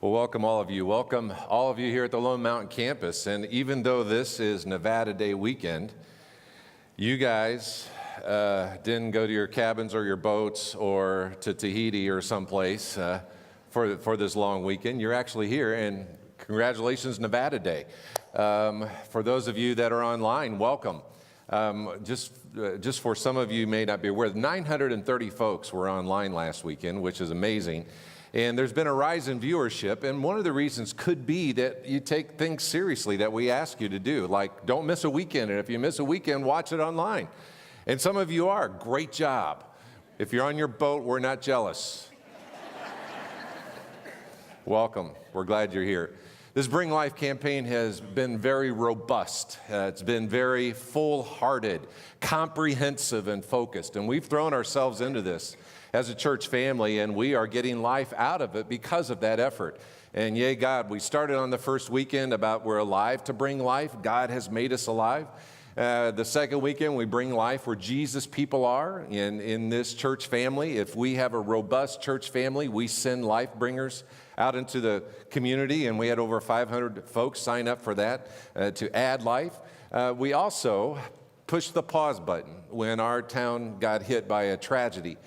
Well, welcome all of you. Welcome all of you here at the Lone Mountain campus. And even though this is Nevada Day weekend, you guys didn't go to your cabins or your boats or to Tahiti or someplace for this long weekend. You're actually here, and congratulations, Nevada Day. For those of you that are online, welcome. Just for some of you may not be aware, 930 folks were online last weekend, which is amazing. And there's been a rise in viewership, and one of the reasons could be that you take things seriously that we ask you to do, like don't miss a weekend, and if you miss a weekend, watch it online. And some of you are. Great job. If you're on your boat, we're not jealous. Welcome. We're glad you're here. This Bring Life campaign has been very robust. It's been very full-hearted, comprehensive, and focused, and we've thrown ourselves into this as a church family, and we are getting life out of it because of that effort. And yay, God, we started on the first weekend about we're alive to bring life. God has made us alive. The second weekend, we bring life where Jesus people are in this church family. If we have a robust church family, we send life bringers out into the community, and we had over 500 folks sign up for that to add life. We also pushed the pause button when our town got hit by a tragedy.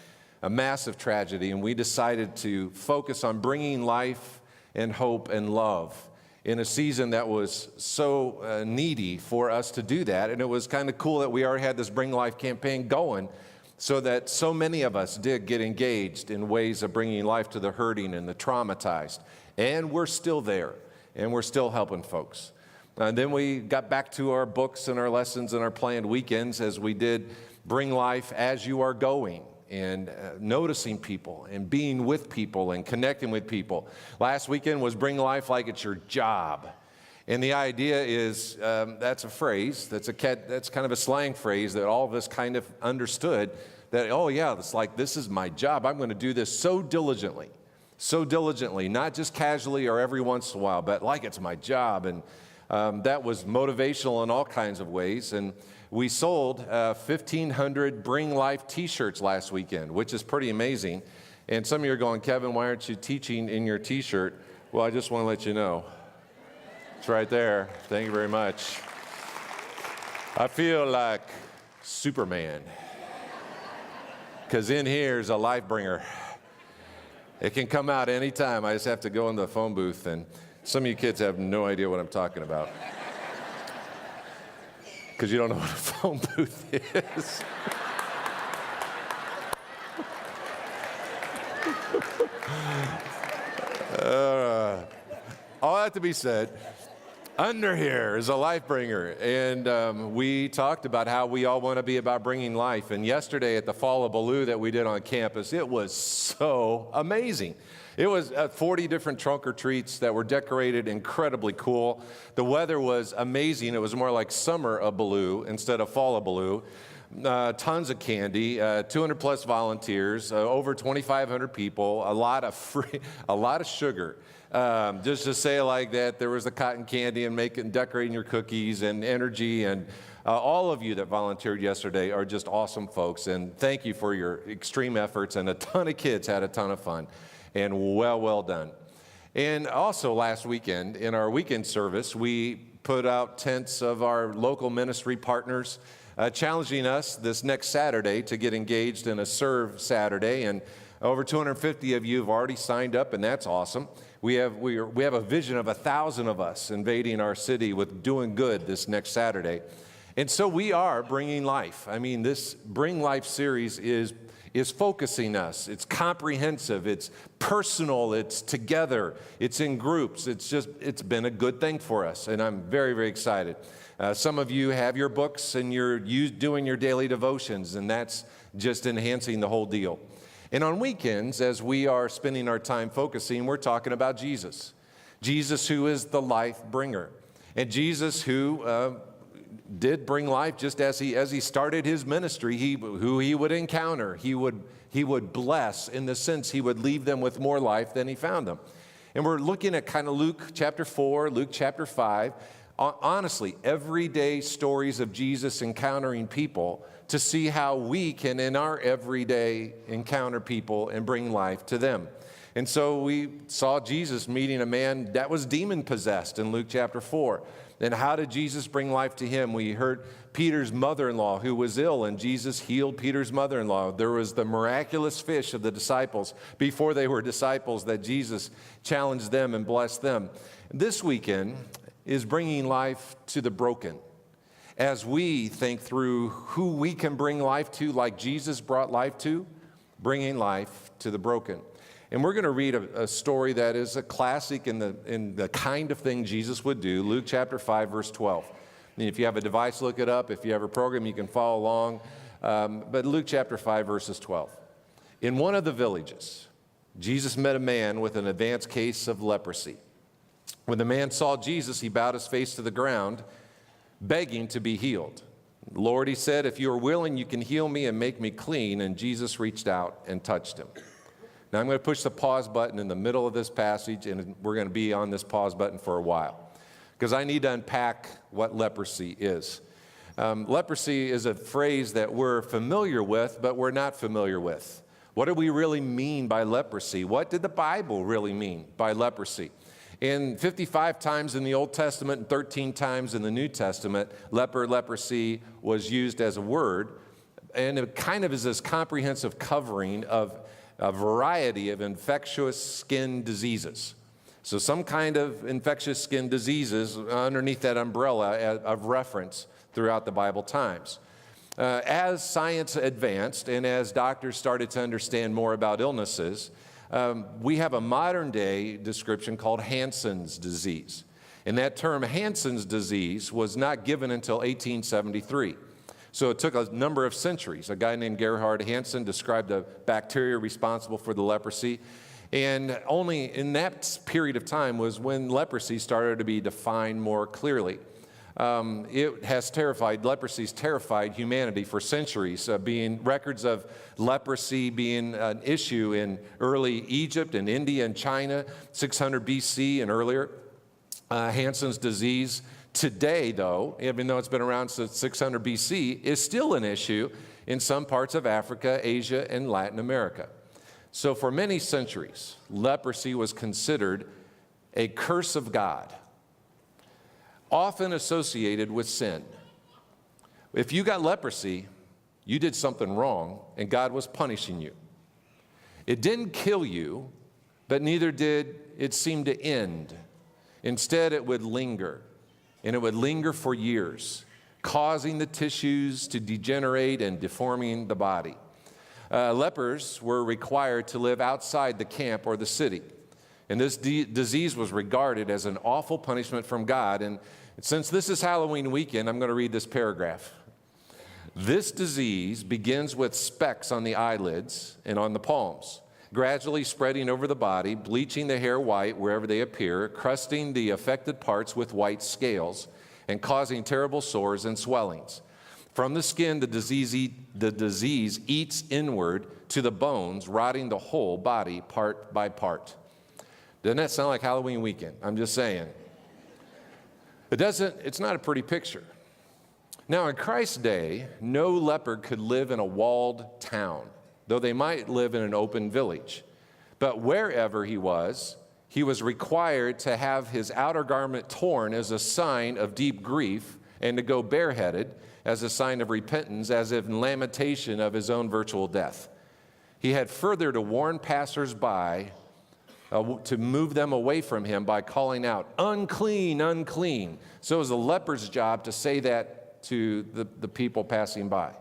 A massive tragedy, and we decided to focus on bringing life and hope and love in a season that was so needy for us to do that. And it was kind of cool that we already had this Bring Life campaign going so that so many of us did get engaged in ways of bringing life to the hurting and the traumatized. And we're still there, and we're still helping folks. And then we got back to our books and our lessons and our planned weekends as we did Bring Life as You Are Going. And noticing people and being with people and connecting with people. Last weekend was Bring Life Like It's Your Job. And the idea is, that's a phrase, that's kind of a slang phrase that all of us kind of understood that, oh yeah, it's like this is my job. I'm going to do this so diligently, not just casually or every once in a while, but like it's my job. And that was motivational in all kinds of ways. And we sold 1,500 Bring Life t-shirts last weekend, which is pretty amazing. And some of you are going, Kevin, why aren't you teaching in your t-shirt? Well, I just want to let you know. It's right there. Thank you very much. I feel like Superman. Because in here is a life bringer. It can come out anytime. I just have to go in the phone booth, and some of you kids have no idea what I'm talking about. Because you don't know what a phone booth is. All that to be said, under here is a life bringer. And we talked about how we all want to be about bringing life. And yesterday at the Fall of Baloo that we did on campus, it was so amazing. It was 40 different trunk or treats that were decorated incredibly cool. The weather was amazing. It was more like summer of Baloo instead of fall of Baloo. Tons of candy, 200 plus volunteers, over 2,500 people, a lot of sugar. Just to say it like that, there was the cotton candy and decorating your cookies and energy, and all of you that volunteered yesterday are just awesome folks. And thank you for your extreme efforts, and a ton of kids had a ton of fun. And well done. And also last weekend, in our weekend service, we put out tents of our local ministry partners, challenging us this next Saturday to get engaged in a Serve Saturday. And over 250 of you have already signed up, and that's awesome. We have a vision of 1,000 of us invading our city with doing good this next Saturday. And so we are bringing life. I mean, this Bring Life series is focusing us. It's comprehensive, it's personal, it's together, it's in groups. It's been a good thing for us, and I'm very, very excited. Some of you have your books and you're doing your daily devotions, and that's just enhancing the whole deal. And on weekends, as we are spending our time focusing, we're talking about Jesus. Jesus who is the life bringer. And Jesus who did bring life just as he started his ministry, who he would encounter, he would bless in the sense he would leave them with more life than he found them. And we're looking at kind of Luke chapter 4, Luke chapter 5. Honestly, everyday stories of Jesus encountering people to see how we can, in our everyday, encounter people and bring life to them. And so we saw Jesus meeting a man that was demon-possessed in Luke chapter 4. And how did Jesus bring life to him? We heard Peter's mother-in-law who was ill, and Jesus healed Peter's mother-in-law. There was the miraculous fish of the disciples before they were disciples that Jesus challenged them and blessed them. This weekend is bringing life to the broken. As we think through who we can bring life to, like Jesus brought life to, bringing life to the broken. And we're going to read a story that is a classic in the kind of thing Jesus would do, Luke chapter 5, verse 12. And if you have a device, look it up. If you have a program, you can follow along. But Luke chapter 5, verses 12. In one of the villages, Jesus met a man with an advanced case of leprosy. When the man saw Jesus, he bowed his face to the ground, begging to be healed. Lord, he said, if you are willing, you can heal me and make me clean. And Jesus reached out and touched him. Now I'm going to push the pause button in the middle of this passage, and we're going to be on this pause button for a while, because I need to unpack what leprosy is. Leprosy is a phrase that we're familiar with, but we're not familiar with. What do we really mean by leprosy? What did the Bible really mean by leprosy? In 55 times in the Old Testament and 13 times in the New Testament, leprosy was used as a word, and it kind of is this comprehensive covering of a variety of infectious skin diseases. So some kind of infectious skin diseases underneath that umbrella of reference throughout the Bible times. As science advanced and as doctors started to understand more about illnesses, we have a modern day description called Hansen's disease. And that term Hansen's disease was not given until 1873. So it took a number of centuries. A guy named Gerhard Hansen described a bacteria responsible for the leprosy. And only in that period of time was when leprosy started to be defined more clearly. Leprosy's terrified humanity for centuries, being records of leprosy being an issue in early Egypt and India and China, 600 BC and earlier. Hansen's disease today, though, even though it's been around since 600 BC, is still an issue in some parts of Africa, Asia, and Latin America. So for many centuries, leprosy was considered a curse of God, often associated with sin. If you got leprosy, you did something wrong, and God was punishing you. It didn't kill you, but neither did it seem to end. Instead, it would linger, and it would linger for years, causing the tissues to degenerate and deforming the body. Lepers were required to live outside the camp or the city. And this disease was regarded as an awful punishment from God. And since this is Halloween weekend, I'm going to read this paragraph. This disease begins with specks on the eyelids and on the palms, gradually spreading over the body, bleaching the hair white wherever they appear, crusting the affected parts with white scales, and causing terrible sores and swellings. From the skin, the disease eats inward to the bones, rotting the whole body part by part. Doesn't that sound like Halloween weekend? I'm just saying. It's not a pretty picture. Now, in Christ's day, no leper could live in a walled town, though they might live in an open village. But wherever he was required to have his outer garment torn as a sign of deep grief and to go bareheaded as a sign of repentance, as if in lamentation of his own virtual death. He had further to warn passersby to move them away from him by calling out, "Unclean, unclean." So it was the leper's job to say that to the people passing by.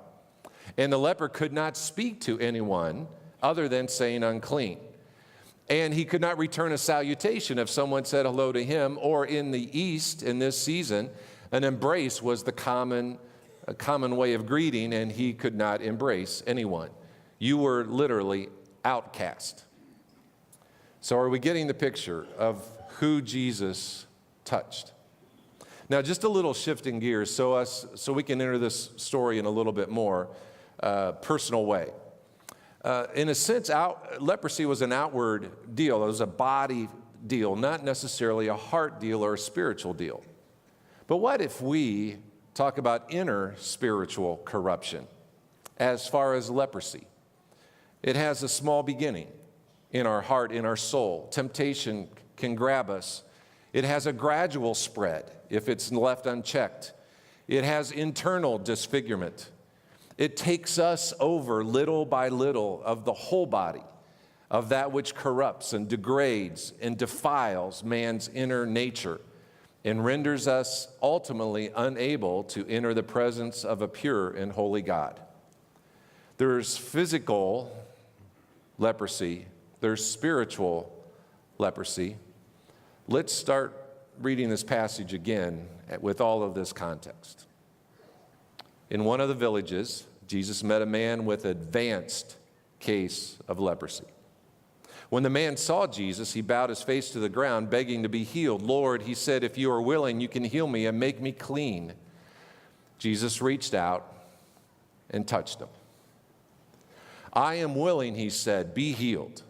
And the leper could not speak to anyone other than saying unclean. And he could not return a salutation if someone said hello to him, or in the East in this season, an embrace was a common way of greeting, and he could not embrace anyone. You were literally outcast. So are we getting the picture of who Jesus touched? Now, just a little shifting gears so we can enter this story in a little bit more personal way. In a sense, leprosy was an outward deal. It was a body deal, not necessarily a heart deal or a spiritual deal. But what if we talk about inner spiritual corruption? as far as leprosy. It has a small beginning in our heart, in our soul. Temptation can grab us. It has a gradual spread if it's left unchecked. It has internal disfigurement. It takes us over little by little of the whole body, of that which corrupts and degrades and defiles man's inner nature and renders us ultimately unable to enter the presence of a pure and holy God. There's physical leprosy. There's spiritual leprosy. Let's start reading this passage again with all of this context. In one of the villages, Jesus met a man with an advanced case of leprosy. When the man saw Jesus, he bowed his face to the ground, begging to be healed. "Lord," he said, "if you are willing, you can heal me and make me clean." Jesus reached out and touched him. "I am willing," he said, "be healed."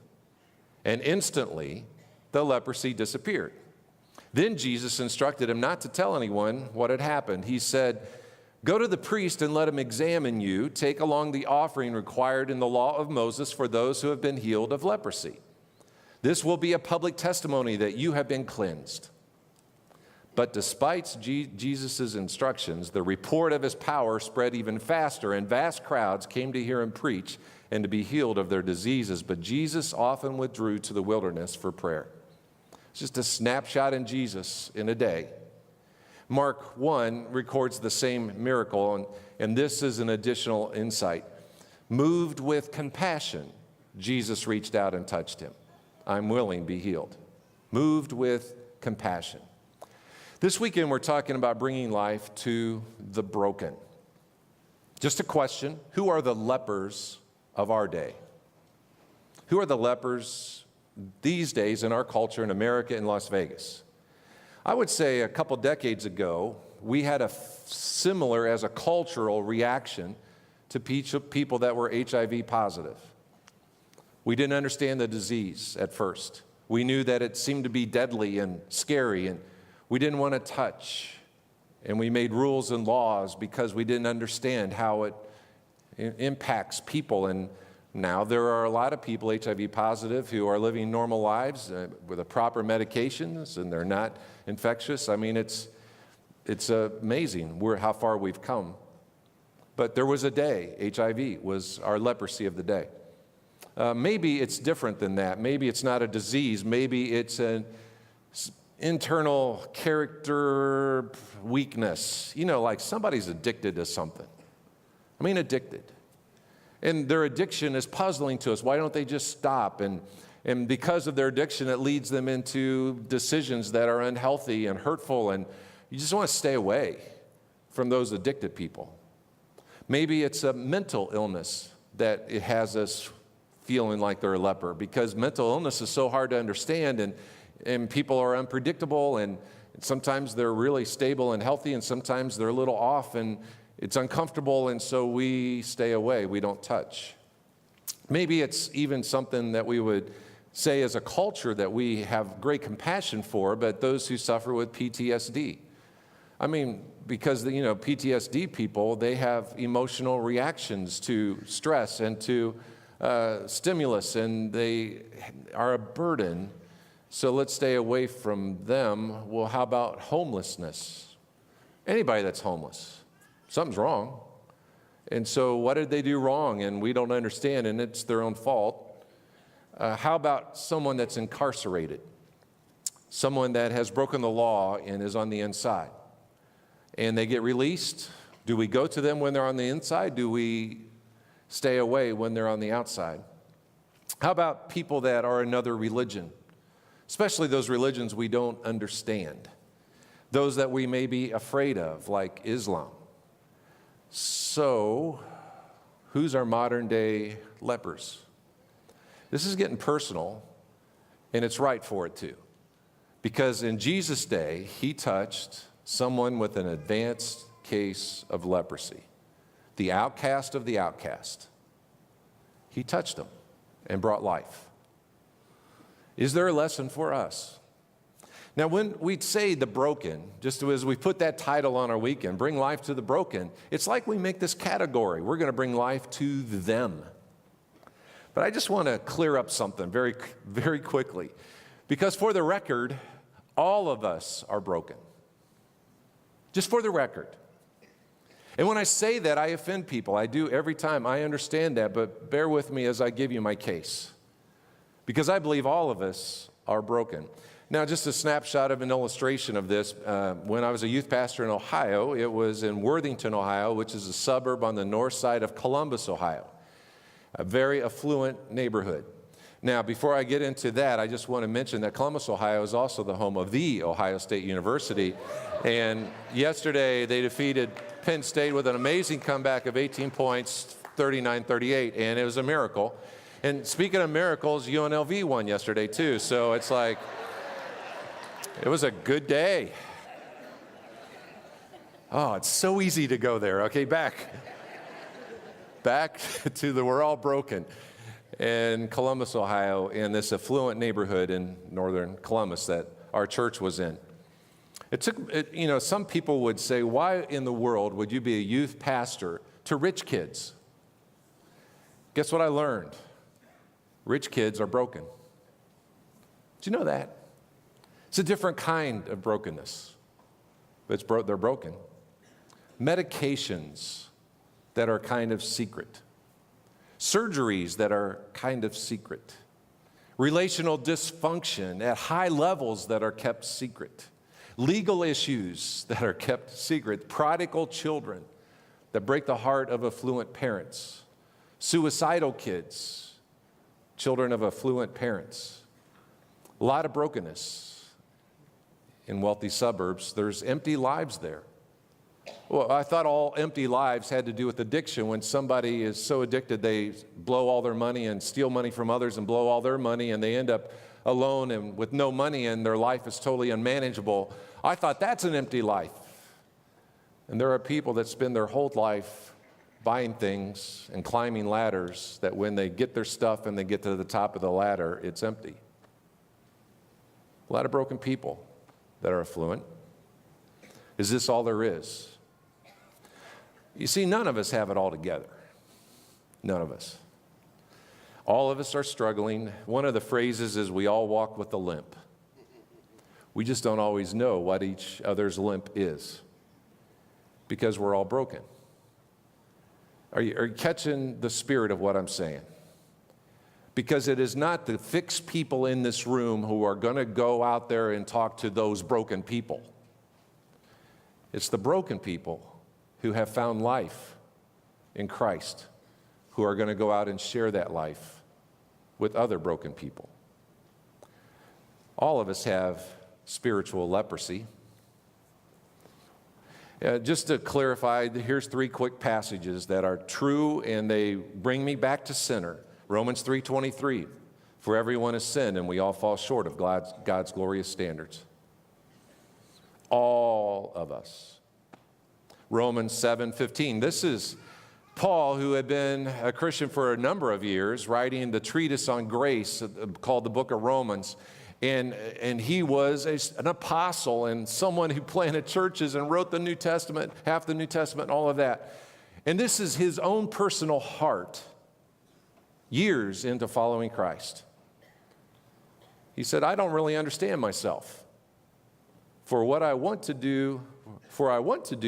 And instantly, the leprosy disappeared. Then Jesus instructed him not to tell anyone what had happened. He said, "Go to the priest and let him examine you. Take along the offering required in the law of Moses for those who have been healed of leprosy. This will be a public testimony that you have been cleansed." But despite Jesus' instructions, the report of his power spread even faster, and vast crowds came to hear him preach and to be healed of their diseases. But Jesus often withdrew to the wilderness for prayer. It's just a snapshot in Jesus in a day. Mark 1 records the same miracle, and this is an additional insight. Moved with compassion, Jesus reached out and touched him. "I'm willing, be healed." Moved with compassion. This weekend, we're talking about bringing life to the broken. Just a question: who are the lepers of our day? Who are the lepers these days in our culture in America and Las Vegas? I would say a couple decades ago, we had a similar, as a cultural reaction to people that were HIV positive. We didn't understand the disease at first. We knew that it seemed to be deadly and scary, and we didn't want to touch. And we made rules and laws because we didn't understand how it impacts people. And now there are a lot of people HIV positive who are living normal lives with the proper medications, and they're not infectious. I mean, it's amazing how far we've come. But there was a day, HIV was our leprosy of the day. Maybe it's different than that. Maybe it's not a disease. Maybe it's an internal character weakness. You know, like somebody's addicted to something. I mean, addicted. And their addiction is puzzling to us. Why don't they just stop? And because of their addiction, it leads them into decisions that are unhealthy and hurtful, and you just want to stay away from those addicted people. Maybe it's a mental illness that it has us feeling like they're a leper, because mental illness is so hard to understand, and people are unpredictable, and sometimes they're really stable and healthy, and sometimes they're a little off, and it's uncomfortable, and so we stay away. We don't touch. Maybe it's even something that we would say as a culture that we have great compassion for, but those who suffer with PTSD. I mean, because PTSD people, they have emotional reactions to stress and to stimulus, and they are a burden. So let's stay away from them. Well, how about homelessness? Anybody that's homeless, something's wrong. And so what did they do wrong? And we don't understand, and it's their own fault. How about someone that's incarcerated? Someone that has broken the law and is on the inside, and they get released? Do we go to them when they're on the inside? Do we stay away when they're on the outside? How about people that are another religion, especially those religions we don't understand, those that we may be afraid of, like Islam? So, who's our modern day lepers? This is getting personal, and it's right for it too. Because in Jesus' day, he touched someone with an advanced case of leprosy, the outcast of the outcast. He touched them and brought life. Is there a lesson for us? Now, when we say the broken, just as we put that title on our weekend, bring life to the broken, it's like we make this category. We're going to bring life to them. But I just want to clear up something very, very quickly. Because for the record, all of us are broken. Just for the record. And when I say that, I offend people. I do every time. I understand that, but bear with me as I give you my case. Because I believe all of us are broken. Now, just a snapshot of an illustration of this. When I was a youth pastor in Ohio, it was in Worthington, Ohio, which is a suburb on the north side of Columbus, Ohio. A very affluent neighborhood. Now, before I get into that, I just want to mention that Columbus, Ohio is also the home of The Ohio State University. And yesterday, they defeated Penn State with an amazing comeback of 18 points, 39-38, and it was a miracle. And speaking of miracles, UNLV won yesterday, too. So it's like... it was a good day. Oh, it's so easy to go there. Okay, back to the we're all broken. In Columbus, Ohio, in this affluent neighborhood in northern Columbus that our church was in. Some people would say, why in the world would you be a youth pastor to rich kids? Guess what I learned? Rich kids are broken. Did you know that? It's a different kind of brokenness, but they're broken. Medications that are kind of secret. Surgeries that are kind of secret. Relational dysfunction at high levels that are kept secret. Legal issues that are kept secret. Prodigal children that break the heart of affluent parents. Suicidal kids, children of affluent parents. A lot of brokenness. In wealthy suburbs, there's empty lives there. Well, I thought all empty lives had to do with addiction. When somebody is so addicted, they blow all their money and steal money from others and blow all their money, and they end up alone and with no money, and their life is totally unmanageable. I thought that's an empty life. And there are people that spend their whole life buying things and climbing ladders that when they get their stuff and they get to the top of the ladder, it's empty. A lot of broken people that are affluent. Is this all there is? You see, none of us have it all together. None of us. All of us are struggling. One of the phrases is we all walk with a limp. We just don't always know what each other's limp is because we're all broken. Are you catching the spirit of what I'm saying? Because it is not the fixed people in this room who are going to go out there and talk to those broken people. It's the broken people who have found life in Christ who are going to go out and share that life with other broken people. All of us have spiritual leprosy. Just to clarify, here's 3 quick passages that are true and they bring me back to center. Romans 3:23, for everyone has sinned and we all fall short of God's glorious standards. All of us. Romans 7:15, this is Paul, who had been a Christian for a number of years, writing the treatise on grace called the book of Romans. And he was an apostle and someone who planted churches and wrote the New Testament, half the New Testament, all of that. And this is his own personal heart, years into following Christ. He said, I don't really understand myself. For I want to do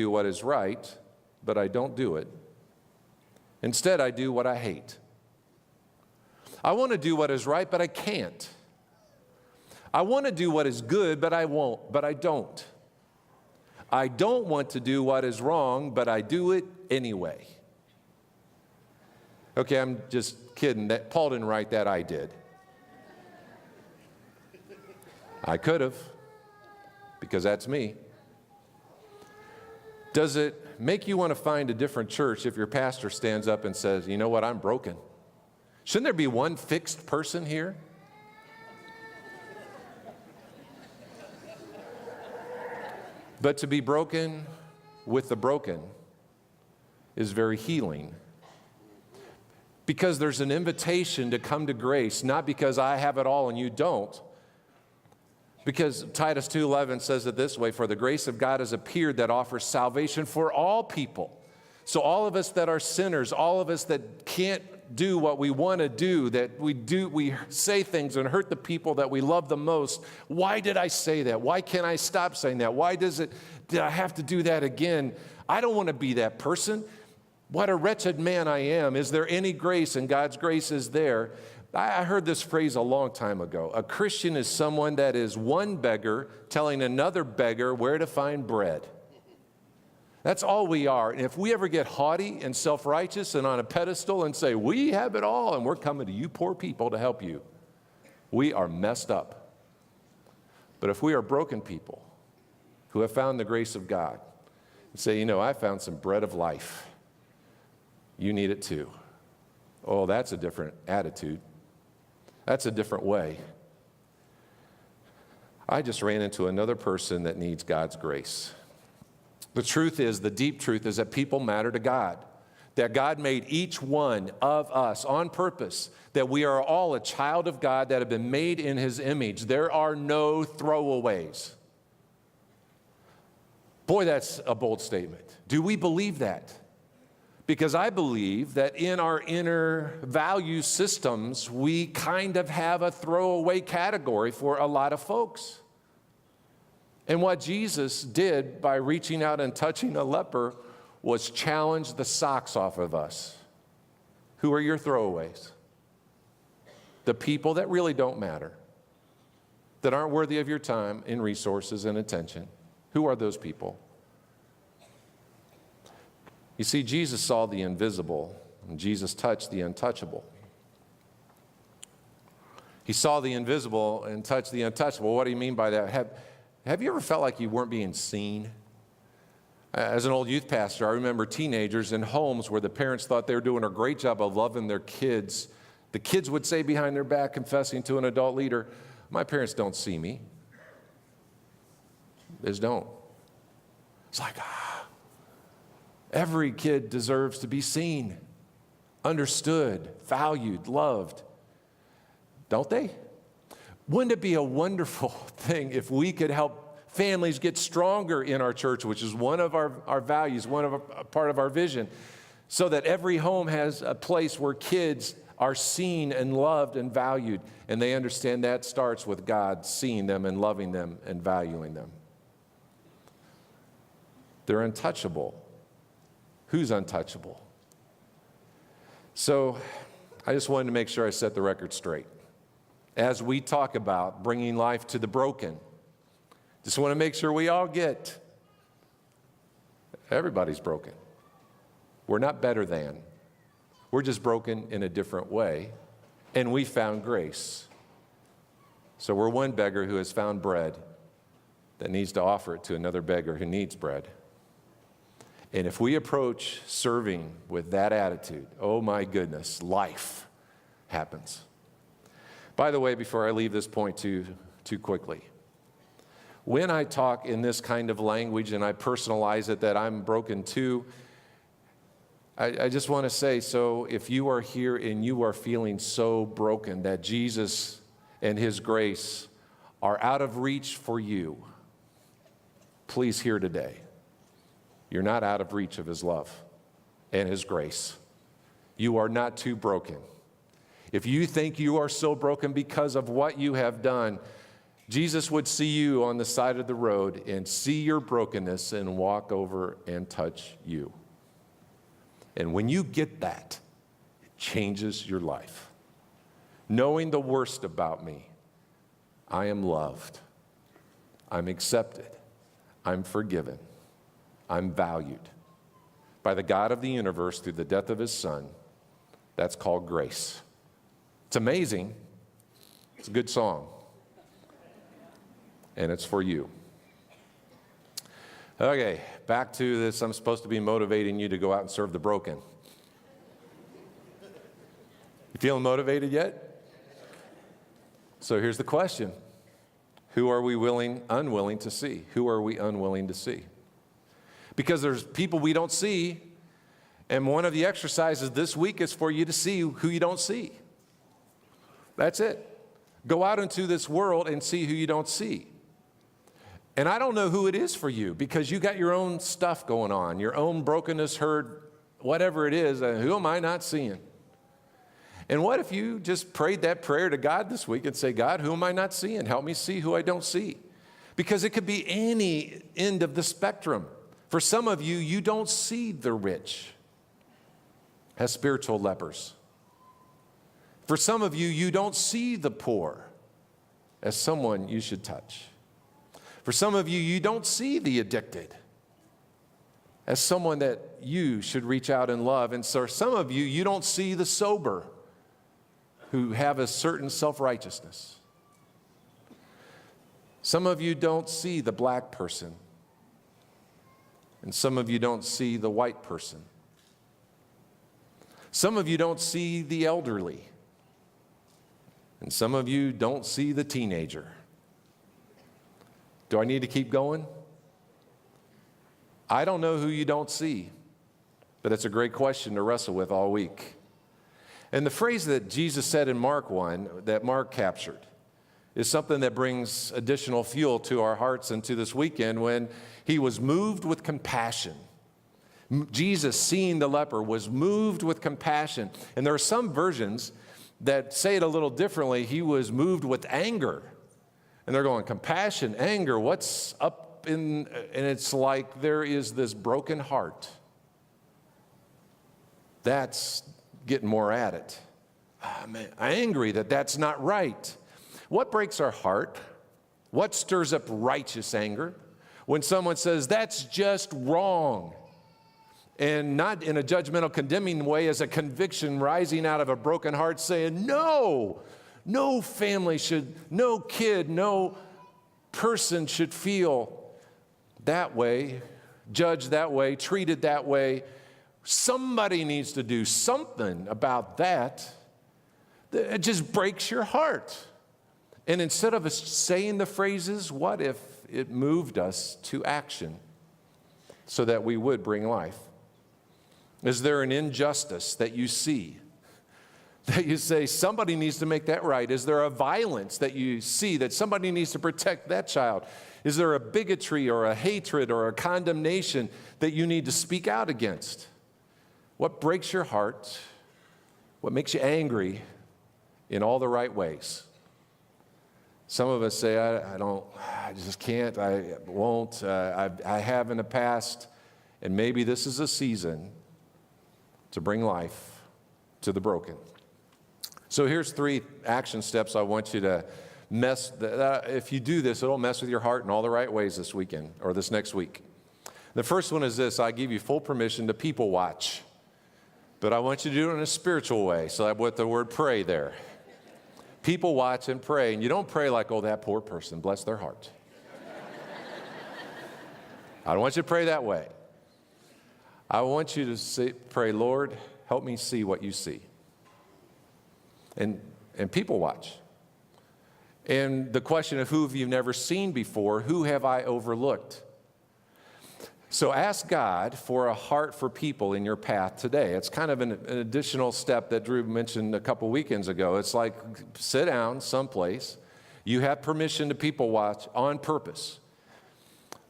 what is right, but I don't do it. Instead, I do what I hate. I want to do what is right, but I can't. I want to do what is good, but I won't, but I don't. I don't want to do what is wrong, but I do it anyway. Okay, I'm just kidding. Paul didn't write that, I did. I could have, because that's me. Does it make you want to find a different church if your pastor stands up and says, you know what, I'm broken? Shouldn't there be one fixed person here? But to be broken with the broken is very healing. Because there's an invitation to come to grace, not because I have it all and you don't, Because Titus 2:11 says it this way, for the grace of God has appeared that offers salvation for all people. So all of us that are sinners, all of us that can't do what we want to do, that we say things and hurt the people that we love the most. Why did I say that? Why can't I stop saying that? Did I have to do that again? I don't want to be that person. What a wretched man I am. Is there any grace? And God's grace is there. I heard this phrase a long time ago. A Christian is someone that is one beggar telling another beggar where to find bread. That's all we are. And if we ever get haughty and self-righteous and on a pedestal and say, we have it all and we're coming to you poor people to help you, we are messed up. But if we are broken people who have found the grace of God and say, I found some bread of life, you need it too. Oh, that's a different attitude. That's a different way. I just ran into another person that needs God's grace. The truth is, the deep truth is that people matter to God, that God made each one of us on purpose, that we are all a child of God that have been made in His image. There are no throwaways. Boy, that's a bold statement. Do we believe that? Because I believe that in our inner value systems, we kind of have a throwaway category for a lot of folks. And what Jesus did by reaching out and touching a leper was challenge the socks off of us. Who are your throwaways? The people that really don't matter, that aren't worthy of your time and resources and attention. Who are those people? You see, Jesus saw the invisible, and Jesus touched the untouchable. He saw the invisible and touched the untouchable. What do you mean by that? Have you ever felt like you weren't being seen? As an old youth pastor, I remember teenagers in homes where the parents thought they were doing a great job of loving their kids. The kids would say behind their back, confessing to an adult leader, my parents don't see me. They just don't. It's like, every kid deserves to be seen, understood, valued, loved. Don't they? Wouldn't it be a wonderful thing if we could help families get stronger in our church, which is one of our values, part of our vision, so that every home has a place where kids are seen and loved and valued, and they understand that starts with God seeing them and loving them and valuing them. They're untouchable. Who's untouchable? So I just wanted to make sure I set the record straight. As we talk about bringing life to the broken, just want to make sure we all get, everybody's broken. We're not better than. We're just broken in a different way, and we found grace. So we're one beggar who has found bread that needs to offer it to another beggar who needs bread. And if we approach serving with that attitude, oh my goodness, life happens. By the way, before I leave this point too quickly, when I talk in this kind of language and I personalize it that I'm broken too, I just want to say, so if you are here and you are feeling so broken that Jesus and His grace are out of reach for you, please hear today. You're not out of reach of His love and His grace. You are not too broken. If you think you are so broken because of what you have done, Jesus would see you on the side of the road and see your brokenness and walk over and touch you. And when you get that, it changes your life. Knowing the worst about me, I am loved, I'm accepted, I'm forgiven, I'm valued by the God of the universe through the death of His Son. That's called grace. It's amazing. It's a good song. And it's for you. Okay, back to this. I'm supposed to be motivating you to go out and serve the broken. You feeling motivated yet? So here's the question. Who are we unwilling to see? Who are we unwilling to see? Because there's people we don't see, and one of the exercises this week is for you to see who you don't see. That's it. Go out into this world and see who you don't see. And I don't know who it is for you because you got your own stuff going on, your own brokenness, hurt, whatever it is. Who am I not seeing? And what if you just prayed that prayer to God this week and say, God, who am I not seeing? Help me see who I don't see. Because it could be any end of the spectrum. For some of you, you don't see the rich as spiritual lepers. For some of you, you don't see the poor as someone you should touch. For some of you, you don't see the addicted as someone that you should reach out and love. And so some of you, you don't see the sober who have a certain self-righteousness. Some of you don't see the black person. And some of you don't see the white person. Some of you don't see the elderly. And some of you don't see the teenager. Do I need to keep going? I don't know who you don't see, but it's a great question to wrestle with all week. And the phrase that Jesus said in Mark 1, that Mark captured, is something that brings additional fuel to our hearts and to this weekend when he was moved with compassion. Jesus, seeing the leper, was moved with compassion. And there are some versions that say it a little differently. He was moved with anger. And they're going, compassion, anger, what's up in, and it's like there is this broken heart. That's getting more at it. I'm angry that that's not right. What breaks our heart? What stirs up righteous anger? When someone says, that's just wrong. And not in a judgmental, condemning way, as a conviction rising out of a broken heart saying, no family should, no kid, no person should feel that way, judged that way, treated that way. Somebody needs to do something about that. It just breaks your heart. And instead of us saying the phrases, what if it moved us to action so that we would bring life? Is there an injustice that you see, that you say somebody needs to make that right? Is there a violence that you see that somebody needs to protect that child? Is there a bigotry or a hatred or a condemnation that you need to speak out against? What breaks your heart? What makes you angry in all the right ways? Some of us say, I just can't, I won't, I have in the past, and maybe this is a season to bring life to the broken. So here's 3 action steps I want you to if you do this, it'll mess with your heart in all the right ways this weekend or this next week. The first one is this: I give you full permission to people watch, but I want you to do it in a spiritual way. So I put the word pray there. People watch and pray, and you don't pray like, oh, that poor person, bless their heart. I don't want you to pray that way. I want you to pray, Lord, help me see what you see. And people watch. And the question of who have you never seen before, who have I overlooked? So ask God for a heart for people in your path today. It's kind of an additional step that Drew mentioned a couple weekends ago. It's like sit down someplace. You have permission to people watch on purpose.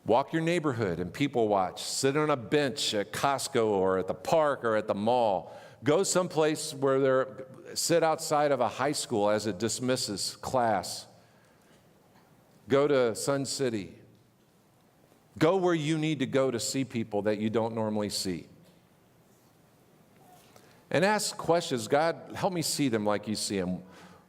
Walk your neighborhood and people watch. Sit on a bench at Costco or at the park or at the mall. Go someplace where sit outside of a high school as it dismisses class. Go to Sun City. Go where you need to go to see people that you don't normally see. And ask questions. God, help me see them like you see them.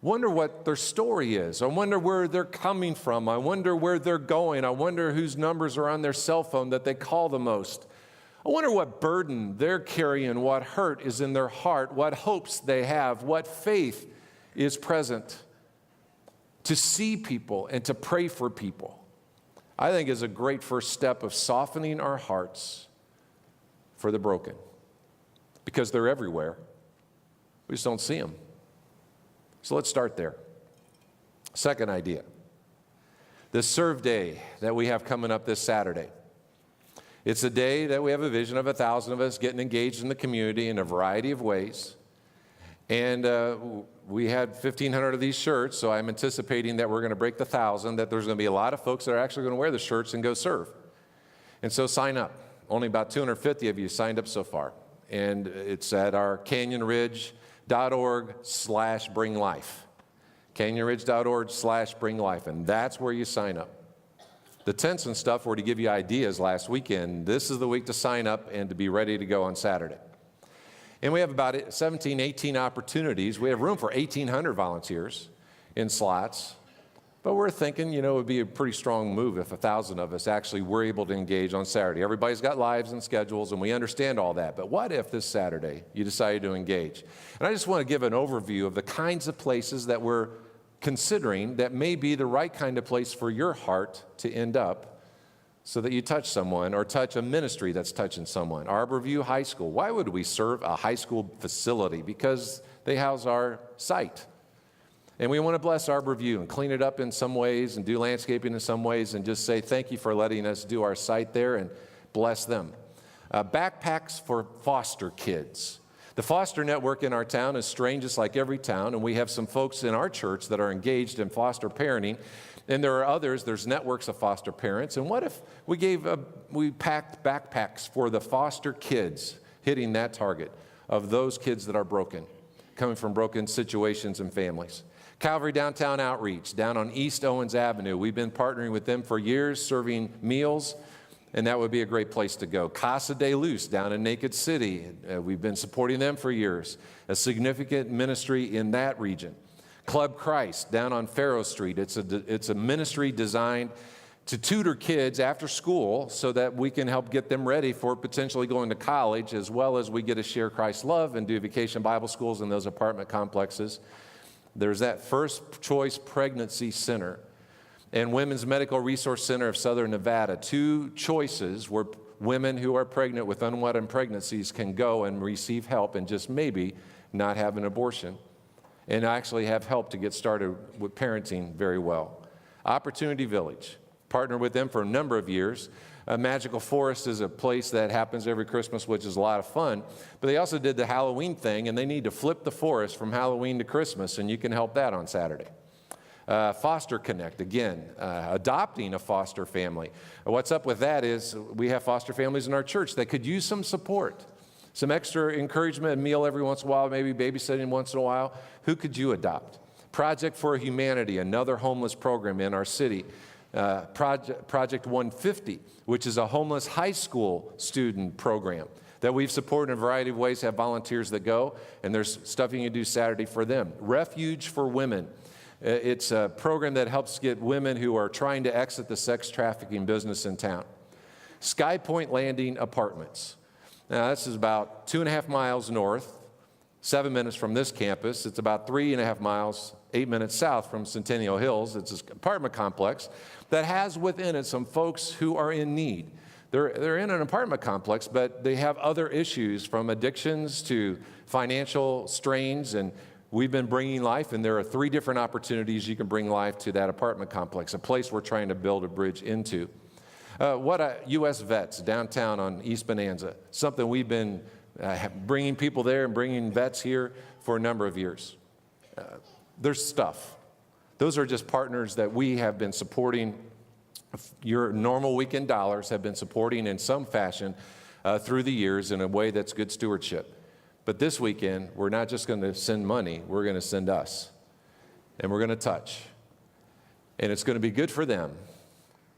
Wonder what their story is. I wonder where they're coming from. I wonder where they're going. I wonder whose numbers are on their cell phone that they call the most. I wonder what burden they're carrying, what hurt is in their heart, what hopes they have, what faith is present. To see people and to pray for people, I think is a great first step of softening our hearts for the broken. Because they're everywhere. We just don't see them. So let's start there. Second idea. This Serve Day that we have coming up this Saturday. It's a day that we have a vision of 1,000 of us getting engaged in the community in a variety of ways. And we had 1,500 of these shirts, so I'm anticipating that we're going to break the 1,000, that there's going to be a lot of folks that are actually going to wear the shirts and go serve. And so sign up. Only about 250 of you signed up so far. And it's at our canyonridge.org/bringlife. canyonridge.org/bringlife, and that's where you sign up. The tents and stuff were to give you ideas last weekend. This is the week to sign up and to be ready to go on Saturday. And we have about 17, 18 opportunities. We have room for 1,800 volunteers in slots. But we're thinking, it would be a pretty strong move if 1,000 of us actually were able to engage on Saturday. Everybody's got lives and schedules, and we understand all that. But what if this Saturday you decided to engage? And I just want to give an overview of the kinds of places that we're considering that may be the right kind of place for your heart to end up, so that you touch someone or touch a ministry that's touching someone. Arborview High School. Why would we serve a high school facility? Because they house our site. And we want to bless Arborview and clean it up in some ways and do landscaping in some ways and just say thank you for letting us do our site there and bless them. Backpacks for foster kids. The foster network in our town is strange, just like every town, and we have some folks in our church that are engaged in foster parenting. And there are others, there's networks of foster parents. And what if we packed backpacks for the foster kids, hitting that target of those kids that are broken, coming from broken situations and families? Calvary Downtown Outreach, down on East Owens Avenue. We've been partnering with them for years, serving meals, and that would be a great place to go. Casa de Luz, down in Naked City. We've been supporting them for years, a significant ministry in that region. Club Christ down on Faro Street. It's a ministry designed to tutor kids after school so that we can help get them ready for potentially going to college, as well as we get to share Christ's love and do vacation Bible schools in those apartment complexes. There's that First Choice Pregnancy Center and Women's Medical Resource Center of Southern Nevada. 2 choices where women who are pregnant with unwanted pregnancies can go and receive help and just maybe not have an abortion, and actually have help to get started with parenting very well. Opportunity Village, partnered with them for a number of years. Magical Forest is a place that happens every Christmas, which is a lot of fun. But they also did the Halloween thing, and they need to flip the forest from Halloween to Christmas, and you can help that on Saturday. Foster Connect, again, adopting a foster family. What's up with that is we have foster families in our church that could use some support. Some extra encouragement, a meal every once in a while, maybe babysitting once in a while. Who could you adopt? Project for Humanity, another homeless program in our city. Project 150, which is a homeless high school student program that we've supported in a variety of ways, have volunteers that go, and there's stuff you can do Saturday for them. Refuge for Women. It's a program that helps get women who are trying to exit the sex trafficking business in town. Sky Point Landing Apartments. Now, this is about 2.5 miles north, 7 minutes from this campus. It's about 3.5 miles, 8 minutes south from Centennial Hills. It's an apartment complex that has within it some folks who are in need. They're in an apartment complex, but they have other issues, from addictions to financial strains, and we've been bringing life, and there are 3 different opportunities you can bring life to that apartment complex, a place we're trying to build a bridge into. U.S. Vets downtown on East Bonanza, something we've been bringing people there and bringing vets here for a number of years. There's stuff. Those are just partners that we have been supporting. Your normal weekend dollars have been supporting in some fashion through the years in a way that's good stewardship. But this weekend, we're not just going to send money, we're going to send us. And we're going to touch. And it's going to be good for them.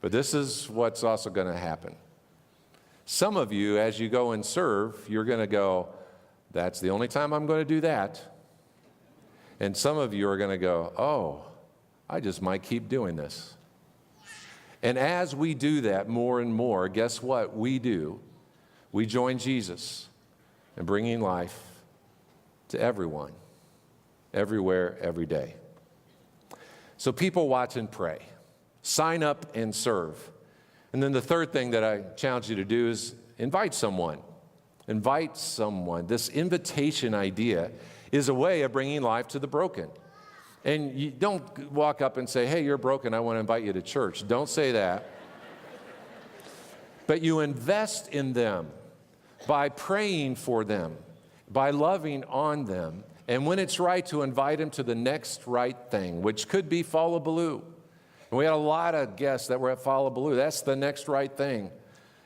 But this is what's also going to happen. Some of you, as you go and serve, you're going to go, that's the only time I'm going to do that. And some of you are going to go, oh, I just might keep doing this. And as we do that more and more, guess what we do? We join Jesus in bringing life to everyone, everywhere, every day. So people watch and pray. Sign up and serve. And then the third thing that I challenge you to do is invite someone. Invite someone. This invitation idea is a way of bringing life to the broken. And you don't walk up and say, hey, you're broken, I want to invite you to church. Don't say that. But you invest in them by praying for them, by loving on them, And when it's right, to invite them to the next right thing, which could be Follow Blue. And we had a lot of guests that were at Follow Blue. That's the next right thing.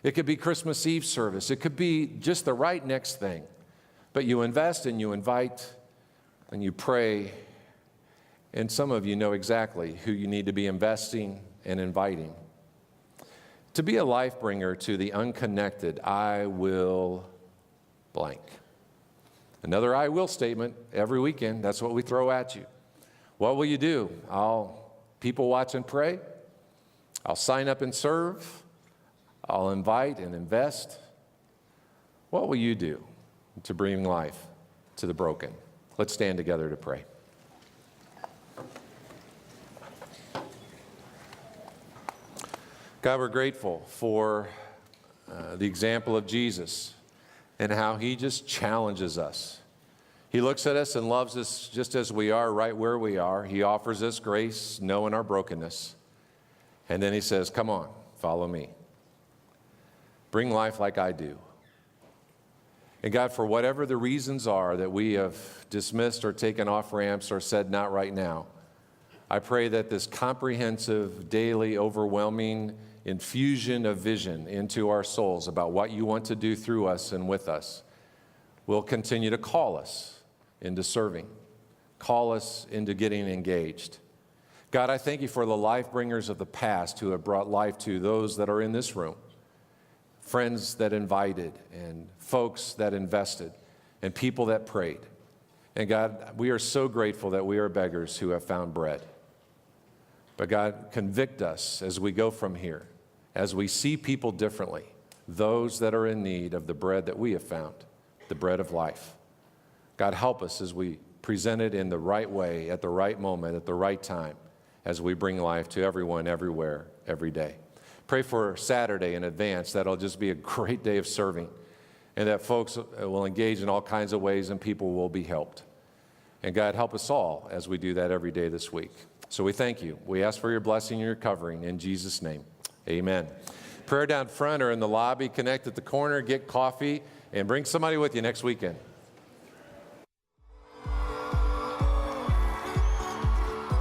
It could be Christmas Eve service. It could be just the right next thing. But you invest and you invite and you pray. And some of you know exactly who you need to be investing and inviting. To be a life bringer to the unconnected, I will blank. Another I will statement every weekend. That's what we throw at you. What will you do? I'll people watch and pray. I'll sign up and serve. I'll invite and invest. What will you do to bring life to the broken? Let's stand together to pray. God, we're grateful for the example of Jesus and how he just challenges us. He looks at us and loves us just as we are, right where we are. He offers us grace, knowing our brokenness. And then he says, come on, follow me. Bring life like I do. And God, for whatever the reasons are that we have dismissed or taken off ramps or said not right now, I pray that this comprehensive, daily, overwhelming infusion of vision into our souls about what you want to do through us and with us will continue to call us into serving, call us into getting engaged. God, I thank you for the life bringers of the past who have brought life to those that are in this room, friends that invited and folks that invested and people that prayed. And God, we are so grateful that we are beggars who have found bread. But God, convict us as we go from here, as we see people differently, those that are in need of the bread that we have found, the bread of life. God, help us as we present it in the right way, at the right moment, at the right time, as we bring life to everyone, everywhere, every day. Pray for Saturday in advance. That'll just be a great day of serving, and that folks will engage in all kinds of ways and people will be helped. And God, help us all as we do that every day this week. So we thank you. We ask for your blessing and your covering in Jesus' name. Amen. Prayer down front or in the lobby. Connect at the corner, get coffee, and bring somebody with you next weekend.